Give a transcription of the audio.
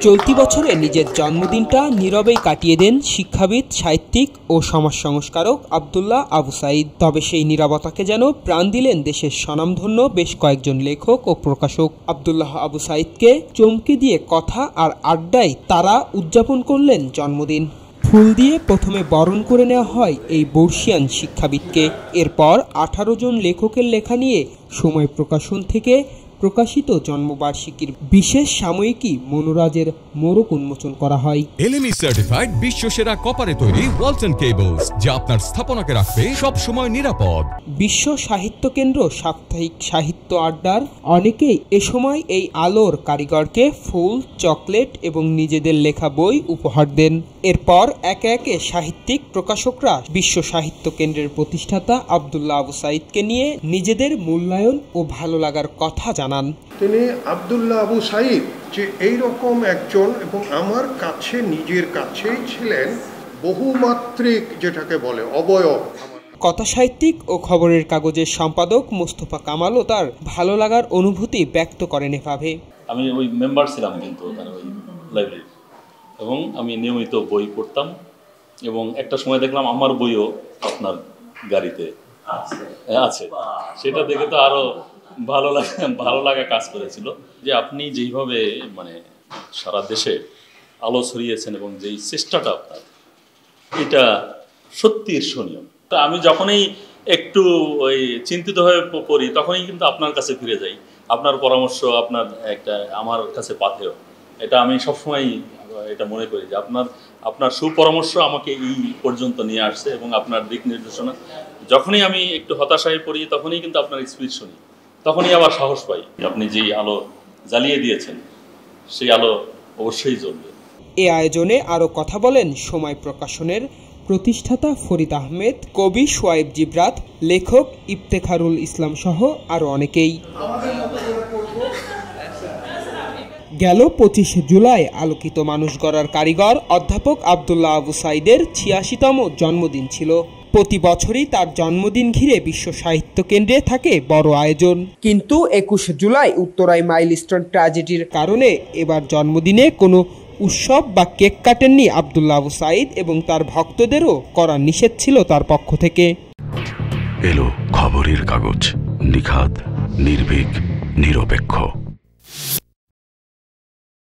চলতি বছরে নিজের জন্মদিনটা নীরবেই কাটিয়ে দেন শিক্ষাবিদ, সাহিত্যিক ও সমাজ সংস্কারক আব্দুল্লাহ আবু সাঈদ। তবে সেই নীরবতাকে যেন প্রাণ দিলেন দেশের স্বনামধন্য বেশ কয়েকজন লেখক ও প্রকাশক। আব্দুল্লাহ আবু সাঈদকে চমকে দিয়ে কথা আর আড্ডায় তারা উদযাপন করলেন জন্মদিন। ফুল দিয়ে প্রথমে বরণ করে নেওয়া হয় এই বর্ষিয়ান শিক্ষাবিদকে। এরপর 18 জন লেখকের লেখা নিয়ে সময় প্রকাশন থেকে প্রকাশিত জন্মবার্ষিকীর বিশেষ সাময়িকী মনোরাজের মোড়ক উন্মোচন করা হয়। এলএমই সার্টিফাইড বিশ্বসেরা কপারে তৈরি ওয়ালটন কেবলস, যা আপনার স্থাপনাকে রাখবে সব সময় নিরাপদ। বিশ্ব সাহিত্য কেন্দ্র সাপ্তাহিক সাহিত্য আড্ডার অনেকেই এ সময় এই আলোর কারিগরকে ফুল, চকলেট এবং নিজেদের লেখা বই উপহার দেন। এরপর একে একে সাহিত্যিক প্রকাশকরা বিশ্ব সাহিত্য কেন্দ্রের প্রতিষ্ঠাতা আব্দুল্লাহ আবু সাঈদকে নিয়ে নিজেদের মূল্যায়ন ও ভালো লাগার কথা জানান। তিনি আব্দুল্লাহ আবু সাঈদ যে এইরকম একজন, এবং আমার কাছে নিজের কাছেই ছিলেন বহুমাত্রিক, যেটাকে বলে অবয়ব। কথা সাহিত্যিক ও খবরের কাগজের সম্পাদক মোস্তফা কামালও তার ভালো লাগার অনুভূতি ব্যক্ত করেন এভাবে। আমি ওই মেম্বার ছিলাম কিন্তু ওই লাইব্রেরি, এবং আমি নিয়মিত বই পড়তাম, এবং একটা সময় দেখলাম আমার বইও আপনার গাড়িতে আছে। সেটা দেখে তো আরো ভালো লাগা কাজ করেছিল, যে আপনি যেইভাবে সারা দেশে আলো ছড়িয়েছেন এবং যেই চেষ্টাটা আপনার, এটা সত্যি ঈর্ষণীয়। তা আমি যখনই একটু ওই চিন্তিত হয়ে পড়ি, তখনই কিন্তু আপনার কাছে ফিরে যাই। আপনার পরামর্শ আমার কাছে পাথেয়। এটা আমি সবসময় এটা মনে করি যে আপনার সুপরামর্শ আমাকে এই পর্যন্ত নিয়ে আসছে, এবং আপনার দিক নির্দেশনা। যখনই আমি একটু হতাশায় পড়ি, তখনই কিন্তু আপনার স্পিচ শুনি, তখনই আবার সাহস পাই। আপনি যেই আলো জ্বালিয়ে দিয়েছেন, সেই আলো অবশ্যই জ্বলবে। এ আয়োজনে আরও কথা বলেন সময় প্রকাশনের প্রতিষ্ঠাতা ফরিদ আহমেদ, কবি সোয়াইব জিবরাত, লেখক ইফতেখারুল ইসলাম সহ আরও অনেকেই। গেল 25 জুলাই আলোকিত মানুষ গড়ার কারিগর অধ্যাপক আব্দুল্লাহ আবু সাঈদের 86তম জন্মদিন ছিল। প্রতি বছরই তার জন্মদিন ঘিরে বিশ্ব সাহিত্য কেন্দ্রে থাকে বড় আয়োজন। কিন্তু 21 জুলাই উত্তরায় মাইলস্টোন ট্র্যাজেডির কারণে এবার জন্মদিনে কোনো উৎসব বা কেক কাটেননি আব্দুল্লাহ আবু সাঈদ, এবং তার ভক্তদেরও করা নিষেধ ছিল তার পক্ষ থেকে। এলো খবরের কাগজ, নিখাত, নির্ভীক, নিরপেক্ষ।